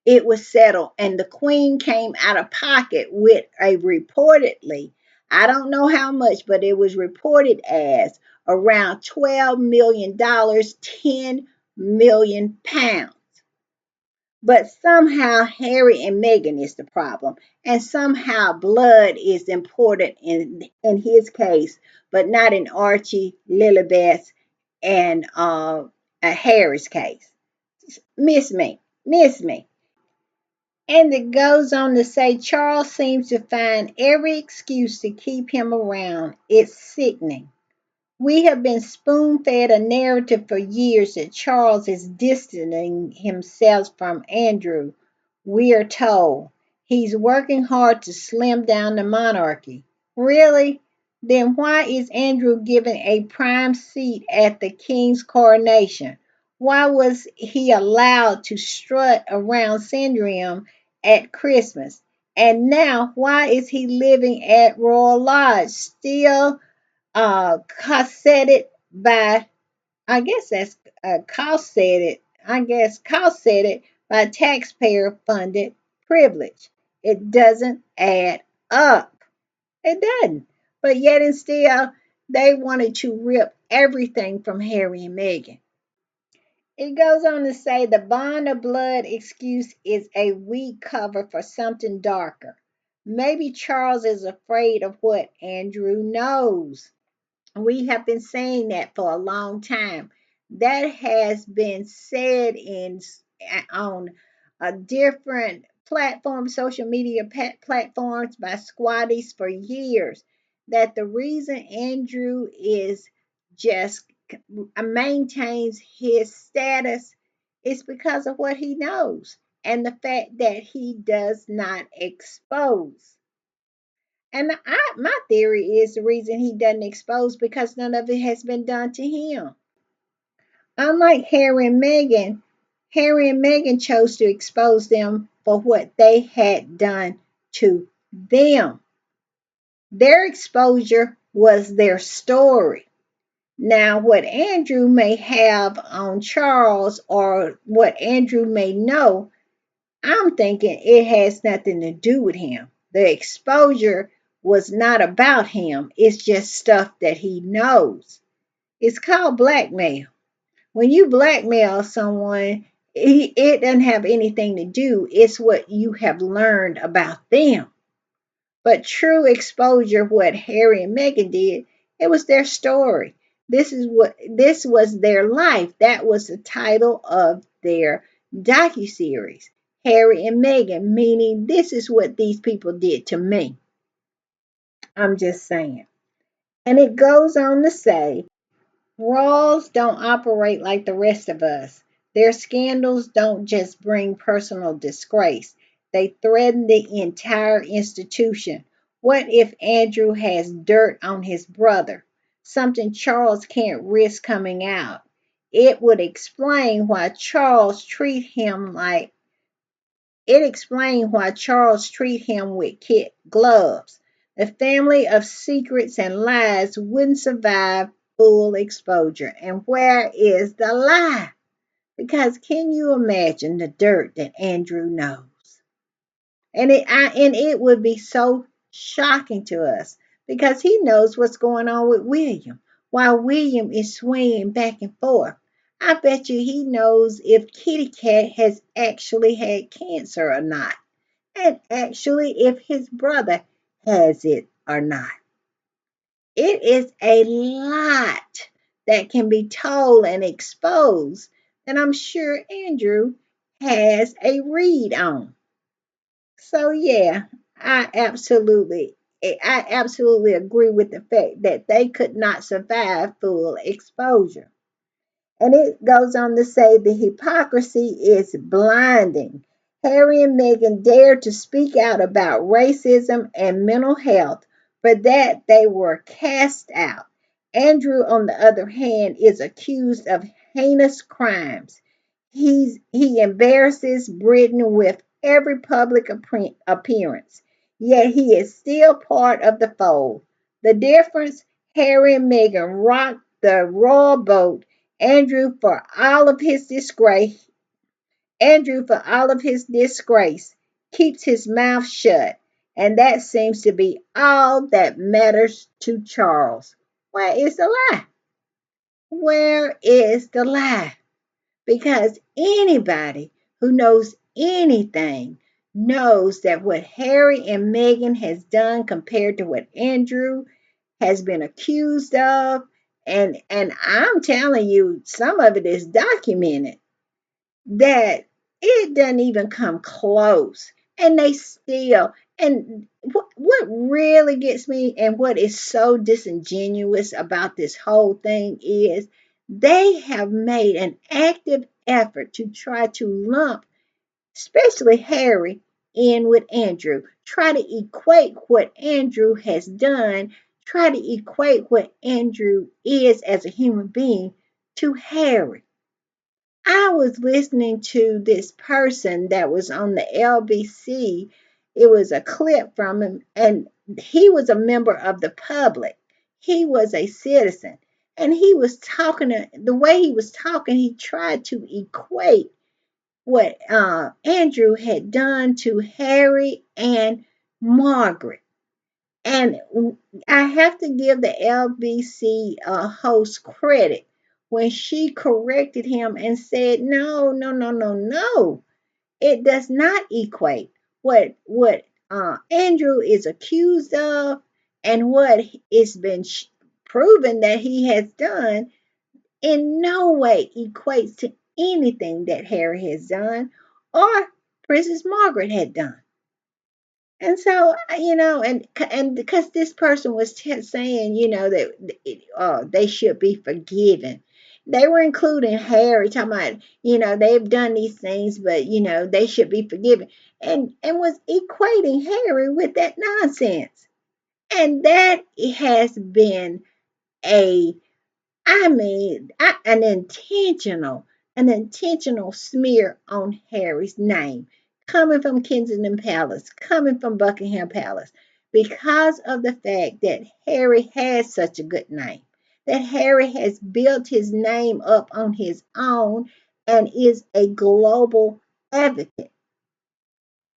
It was settled, and the Queen came out of pocket with a reportedly, I don't know how much, but it was reported as around $12 million, 10 million pounds. But somehow Harry and Meghan is the problem, and somehow blood is important in his case, but not in Archie, Lilibeth, and Harry's case. Miss me. And it goes on to say Charles seems to find every excuse to keep him around. It's sickening. We have been spoon fed a narrative for years that Charles is distancing himself from Andrew. We are told he's working hard to slim down the monarchy. Really? Then why is Andrew given a prime seat at the king's coronation? Why was he allowed to strut around Sandringham at Christmas? And now, why is he living at Royal Lodge, still cosseted by, I guess that's cosseted, I guess cosseted by taxpayer funded privilege? It doesn't add up. It doesn't. But yet and still, they wanted to rip everything from Harry and Meghan. It goes on to say the bond of blood excuse is a weak cover for something darker. Maybe Charles is afraid of what Andrew knows. We have been saying that for a long time. That has been said on a different platform, social media platforms by squatties for years. That the reason Andrew is just maintains his status is because of what he knows and the fact that he does not expose. And my theory is the reason he doesn't expose because none of it has been done to him. Unlike Harry and Meghan chose to expose them for what they had done to them. Their exposure was their story. Now, what Andrew may have on Charles or what Andrew may know, I'm thinking it has nothing to do with him. The exposure was not about him, it's just stuff that he knows. It's called blackmail. When you blackmail someone, it doesn't have anything to do, it's what you have learned about them. But true exposure, what Harry and Meghan did, it was their story. This was their life. That was the title of their docuseries. Harry and Meghan, meaning this is what these people did to me. I'm just saying. And it goes on to say Royals don't operate like the rest of us. Their scandals don't just bring personal disgrace, they threaten the entire institution. What if Andrew has dirt on his brother? Something Charles can't risk coming out. It would explain why Charles treat him like it explained why Charles treat him with kid gloves. A family of secrets and lies wouldn't survive full exposure. And where is the lie? Because can you imagine the dirt that Andrew knows? And it would be so shocking to us because he knows what's going on with William while William is swinging back and forth. I bet you he knows if Kitty Cat has actually had cancer or not, and actually if his brother has it or not. It is a lot that can be told and exposed that I'm sure Andrew has a read on. So yeah, I absolutely I absolutely agree with the fact that they could not survive full exposure. And it goes on to say the hypocrisy is blinding. Harry and Meghan dared to speak out about racism and mental health. For that, they were cast out. Andrew, on the other hand, is accused of heinous crimes. He embarrasses Britain with every public appearance, yet he is still part of the fold. The difference, Harry and Meghan rocked the royal boat. Andrew, for all of his disgrace, Andrew, for all of his disgrace, keeps his mouth shut, and that seems to be all that matters to Charles. Where is the lie? Where is the lie? Because anybody who knows anything knows that what Harry and Meghan has done compared to what Andrew has been accused of, and I'm telling you, some of it is documented, that it doesn't even come close. And they still, and what really gets me and what is so disingenuous about this whole thing is they have made an active effort to try to lump, especially Harry, in with Andrew, try to equate what Andrew has done, try to equate what Andrew is as a human being to Harry. I was listening to this person that was on the LBC. It was a clip from him, and he was a member of the public. He was a citizen. And he was talking, the way he was talking, he tried to equate what Andrew had done to Harry and Margaret. And I have to give the LBC host credit when she corrected him and said, no, no, no, no, no. It does not equate what Andrew is accused of and what it's been proven that he has done in no way equates to anything that Harry has done or Princess Margaret had done. And so, and because this person was saying, that they should be forgiven. They were including Harry, talking about, they've done these things, but they should be forgiven, and was equating Harry with that nonsense. And that has been a an intentional smear on Harry's name, coming from Kensington Palace, coming from Buckingham Palace, because of the fact that Harry has such a good name, that Harry has built his name up on his own and is a global advocate.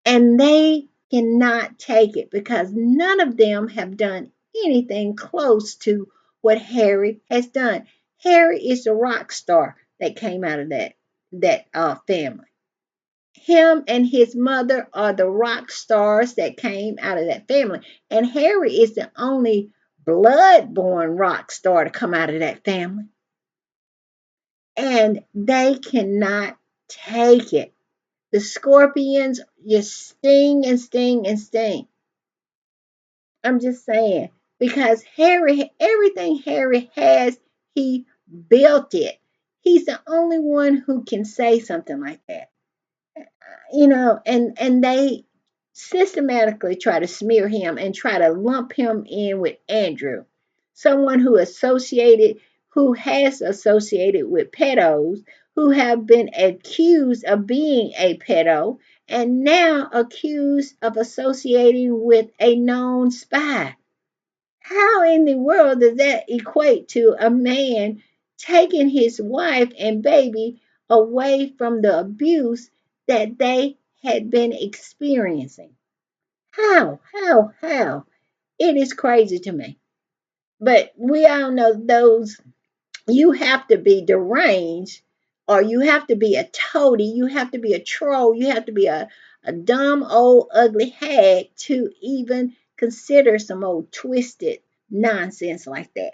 And they cannot take it because none of them have done anything close to what Harry has done. Harry is the rock star that came out of that family. Him and his mother are the rock stars that came out of that family. And Harry is the only blood-born rock star to come out of that family. And they cannot take it. The scorpions just sting and sting and sting. I'm just saying, because Harry, everything Harry has, he built it. He's the only one who can say something like that. And they systematically try to smear him and try to lump him in with Andrew, someone who has associated with pedos, who have been accused of being a pedo, and now accused of associating with a known spy. How in the world does that equate to a man taking his wife and baby away from the abuse that they had been experiencing? How? It is crazy to me. But we all know those, you have to be deranged, or you have to be a toady, you have to be a troll, you have to be a dumb, old, ugly hag to even consider some old twisted nonsense like that.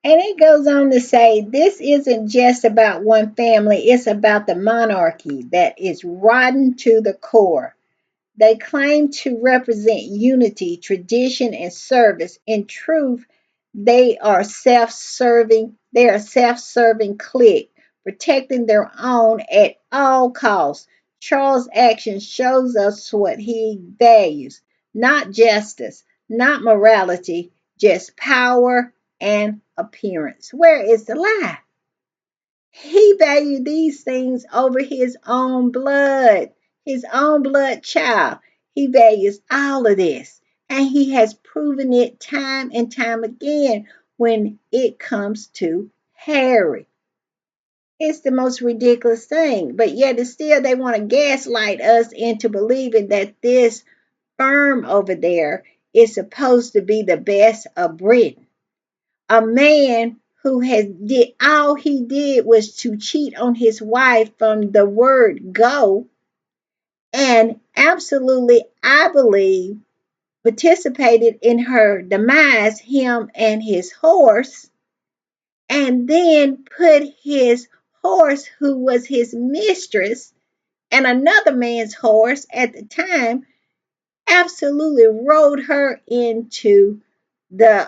And it goes on to say this isn't just about one family, it's about the monarchy that is rotten to the core. They claim to represent unity, tradition, and service. In truth, they are self-serving clique, protecting their own at all costs. Charles' action shows us what he values, not justice, not morality, just power and appearance. Where is the lie? He valued these things over his own blood child. He values all of this. And he has proven it time and time again when it comes to Harry. It's the most ridiculous thing. But yet, it's still, they want to gaslight us into believing that this firm over there is supposed to be the best of Britain. A man who has did all he did was to cheat on his wife from the word go, and absolutely, I believe, participated in her demise, him and his horse, and then put his horse, who was his mistress, and another man's horse at the time, absolutely rode her into the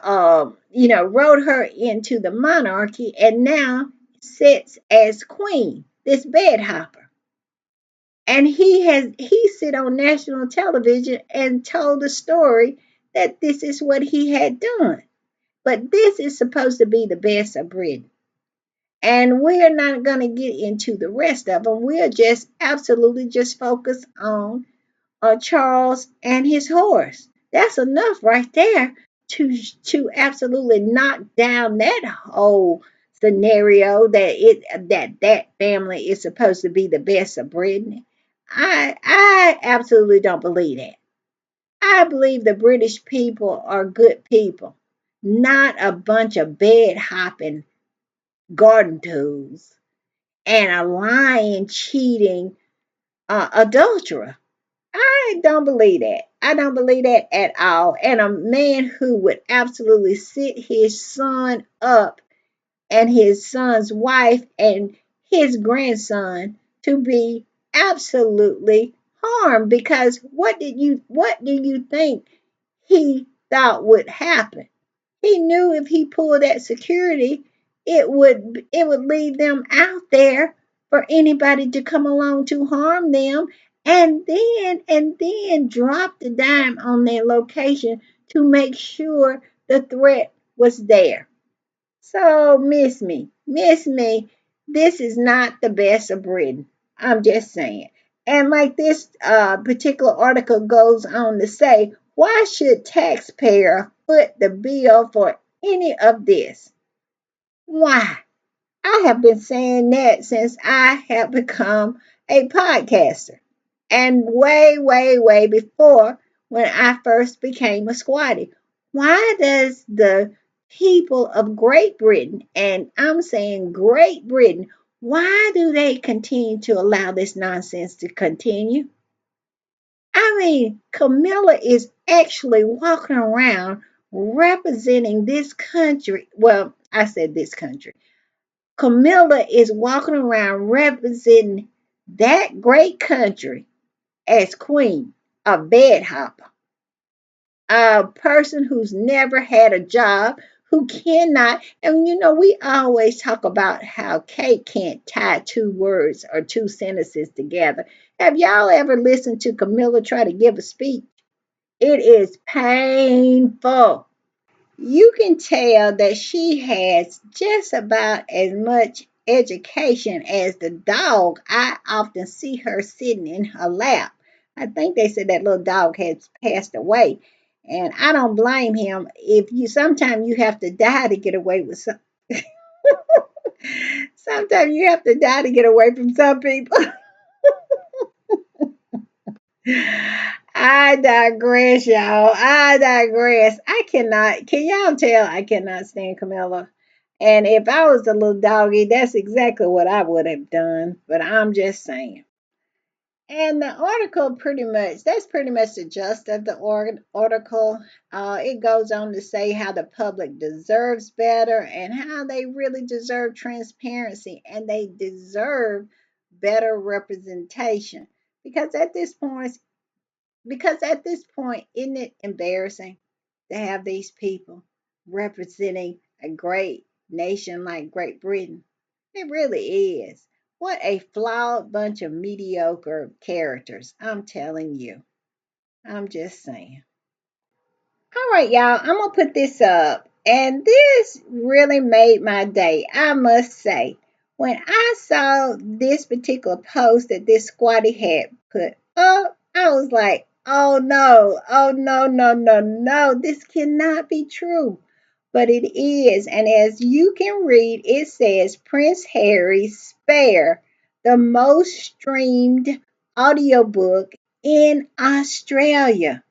monarchy, and now sits as queen, this bed hopper. And he sit on national television and told the story that this is what he had done. But this is supposed to be the best of Britain. And we're not going to get into the rest of them. We're just absolutely just focus on Charles and his horse. That's enough right there to absolutely knock down that whole scenario that family is supposed to be the best of Britain. I absolutely don't believe that. I believe the British people are good people, not a bunch of bed hopping garden tools and a lying, cheating adulterer. I don't believe that. I don't believe that at all. And a man who would absolutely sit his son up and his son's wife and his grandson to be absolutely harmed, because what do you think he thought would happen? He knew if he pulled that security, it would leave them out there for anybody to come along to harm them, and then drop the dime on their location to make sure the threat was there. So miss me, this is not the best of Britain. I'm just saying. And like this particular article goes on to say, why should taxpayer foot the bill for any of this? Why? I have been saying that since I have become a podcaster. And way before, when I first became a squatty. Why does the people of Great Britain, and I'm saying Great Britain, why do they continue to allow this nonsense to continue? I mean, Camilla is actually walking around representing this country. Well, I said this country. Camilla is walking around representing that great country as queen, a bed hopper, a person who's never had a job, who cannot, and we always talk about how Kate can't tie two words or two sentences together. Have y'all ever listened to Camilla try to give a speech? It is painful. You can tell that she has just about as much education as the dog. I often see her sitting in her lap. I think they said that little dog has passed away. And I don't blame him. If you sometimes you have to die to get away with some sometimes you have to die to get away from some people. I digress, y'all. I digress. I cannot, can y'all tell I cannot stand Camilla? And if I was a little doggy, that's exactly what I would have done. But I'm just saying. And the article that's pretty much the gist of the article. It goes on to say how the public deserves better and how they really deserve transparency and they deserve better representation. Because at this point, isn't it embarrassing to have these people representing a great nation like Great Britain? It really is. What a flawed bunch of mediocre characters. I'm telling you. I'm just saying. All right, y'all, I'm going to put this up. And this really made my day, I must say. When I saw this particular post that this squatty had put up, I was like, oh no, oh no, no, no, no, this cannot be true. But it is. And as you can read, it says Prince Harry Spare, the most streamed audiobook in Australia.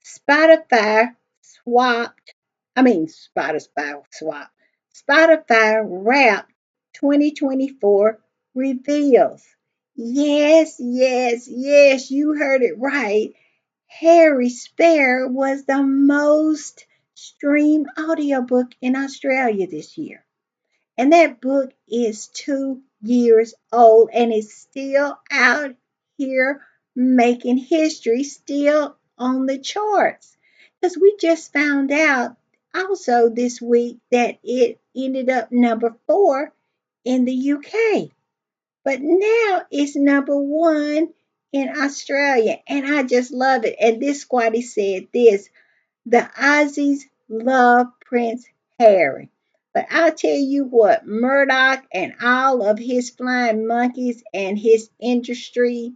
Spotify swapped, Spotify swap. Spotify Wrapped 2024 reveals. Yes, yes, yes, you heard it right. Harry Spare was the most streamed audiobook in Australia this year. And that book is 2 years old and is still out here making history, still on the charts. Because we just found out also this week that it ended up number 4 in the UK. But now it's number 1 in Australia. And I just love it. And this squatty said this: the Aussies love Prince Harry. But I'll tell you what, Murdoch and all of his flying monkeys and his industry,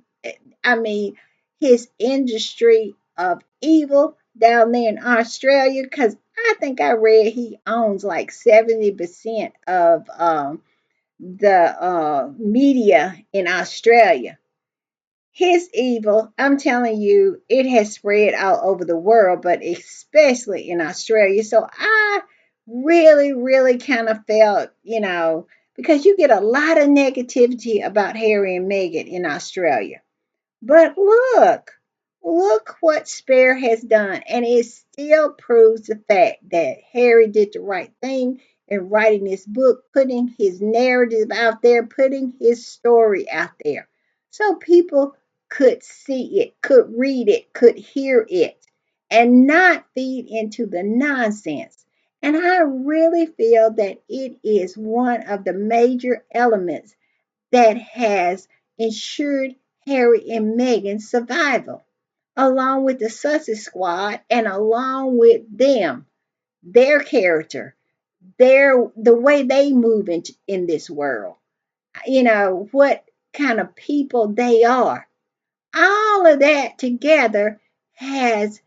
I mean, his industry of evil down there in Australia, because I think I read he owns like 70% of the media in Australia. His evil, I'm telling you, it has spread all over the world, but especially in Australia. So I really, really kind of felt, because you get a lot of negativity about Harry and Meghan in Australia. But look what Spare has done. And it still proves the fact that Harry did the right thing in writing this book, putting his narrative out there, putting his story out there. So people could see it, could read it, could hear it, and not feed into the nonsense. And I really feel that it is one of the major elements that has ensured Harry and Meghan's survival, along with the Sussex Squad and along with them, their character, the way they move in this world, what kind of people they are. All of that together has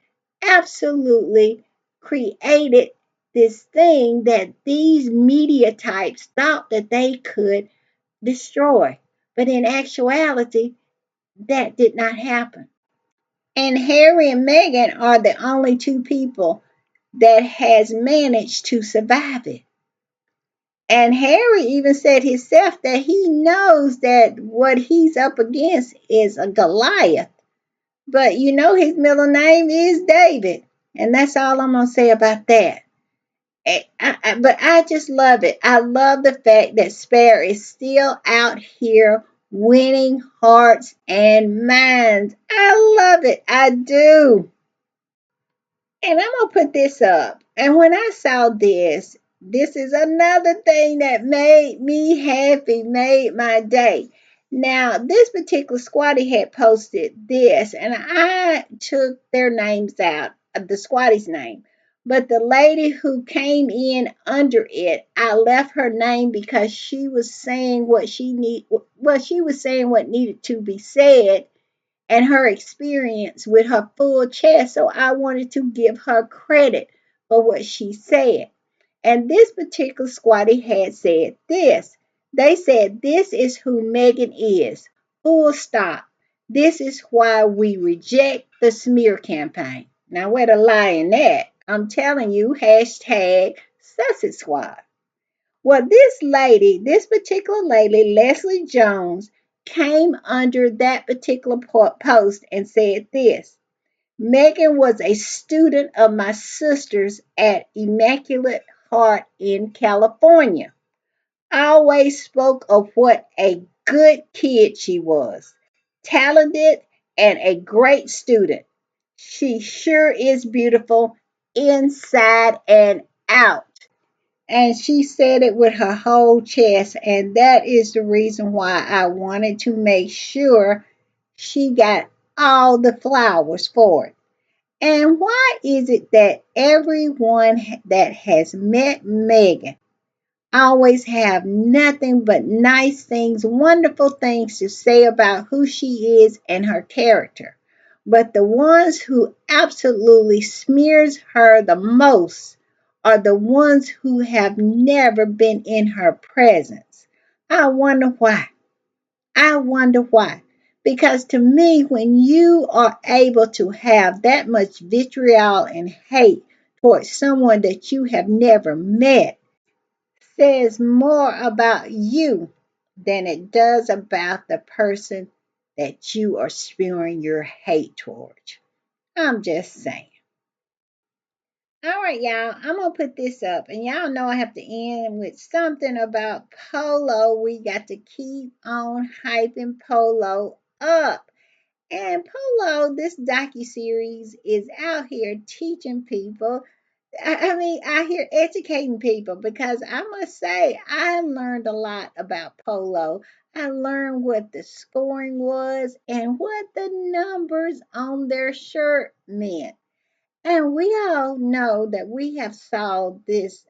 absolutely created this thing that these media types thought that they could destroy. But in actuality, that did not happen. And Harry and Meghan are the only two people that has managed to survive it. And Harry even said himself that he knows that what he's up against is a Goliath. But his middle name is David. And that's all I'm going to say about that. But I just love it. I love the fact that Spare is still out here winning hearts and minds. I love it. I do. And I'm gonna put this up. And when I saw this, this is another thing that made me happy, made my day. Now, this particular squatty had posted this, and I took their names out of the squatty's name. But the lady who came in under it, I left her name because she was saying what she need. Well, she was saying what needed to be said and her experience with her full chest. So I wanted to give her credit for what she said. And this particular squatty had said this. They said, "This is who Meghan is. Full stop. This is why we reject the smear campaign." Now, where the lie in that? I'm telling you, hashtag Sussex Squad. Well, this lady, this particular lady, Leslie Jones, came under that particular post and said this: "Megan was a student of my sister's at Immaculate Heart in California. Always spoke of what a good kid she was, talented and a great student. She sure is beautiful inside and out." And she said it with her whole chest. And that is the reason why I wanted to make sure she got all the flowers for it. And why is it that everyone that has met Megan always have nothing but nice things, wonderful things to say about who she is and her character? But the ones who absolutely smears her the most are the ones who have never been in her presence. I wonder why. I wonder why. Because to me, when you are able to have that much vitriol and hate towards someone that you have never met, says more about you than it does about the person that you are spewing your hate towards. I'm just saying. All right, y'all, I'm going to put this up. And y'all know I have to end with something about Polo. We got to keep on hyping Polo up. And Polo, this docu-series is out here teaching people. I mean, out here educating people because I must say, I learned a lot about Polo. I learned what the scoring was and what the numbers on their shirt meant. And we all know that we have saw this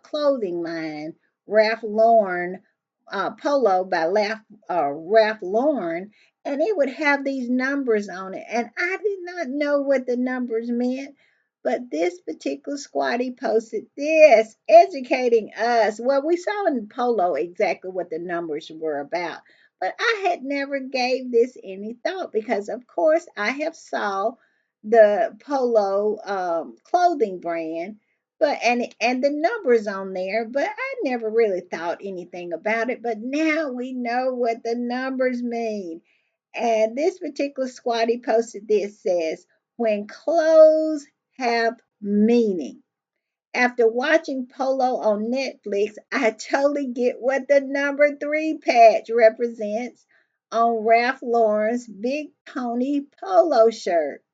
clothing line, Ralph Lauren Polo by Ralph Lauren, and it would have these numbers on it. And I did not know what the numbers meant, but this particular squatty posted this, educating us. Well, we saw in Polo exactly what the numbers were about, but I had never gave this any thought because, of course, I have saw the Polo clothing brand, but and the numbers on there, but I never really thought anything about it. But now we know what the numbers mean. And this particular squatty posted this says, "When clothes have meaning." After watching Polo on Netflix, I totally get what the number three patch represents on Ralph Lauren's Big Pony polo shirt.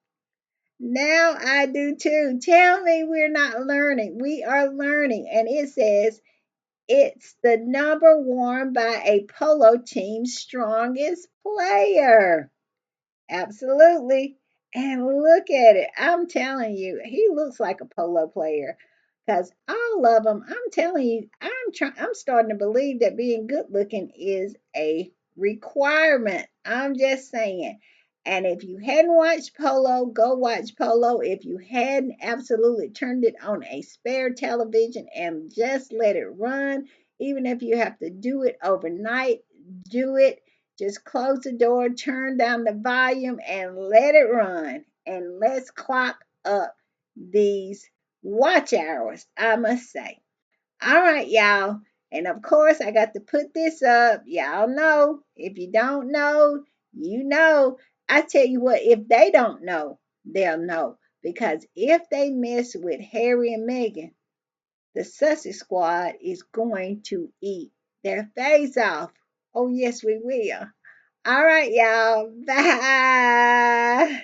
Now I do too. Tell me we're not learning. We are learning. And it says it's the number worn by a polo team's strongest player. Absolutely. And look at it. I'm telling you, he looks like a polo player. Because all of them, I'm telling you, I'm starting to believe that being good looking is a requirement. I'm just saying. And if you hadn't watched Polo, go watch Polo. If you hadn't, absolutely turned it on a spare television and just let it run. Even if you have to do it overnight, do it. Just close the door, turn down the volume, and let it run. And let's clock up these watch hours, I must say. All right, y'all. And of course, I got to put this up. Y'all know. If you don't know, you know. I tell you what, if they don't know, they'll know. Because if they mess with Harry and Meghan, the Sussex Squad is going to eat their face off. Oh, yes, we will. All right, y'all. Bye.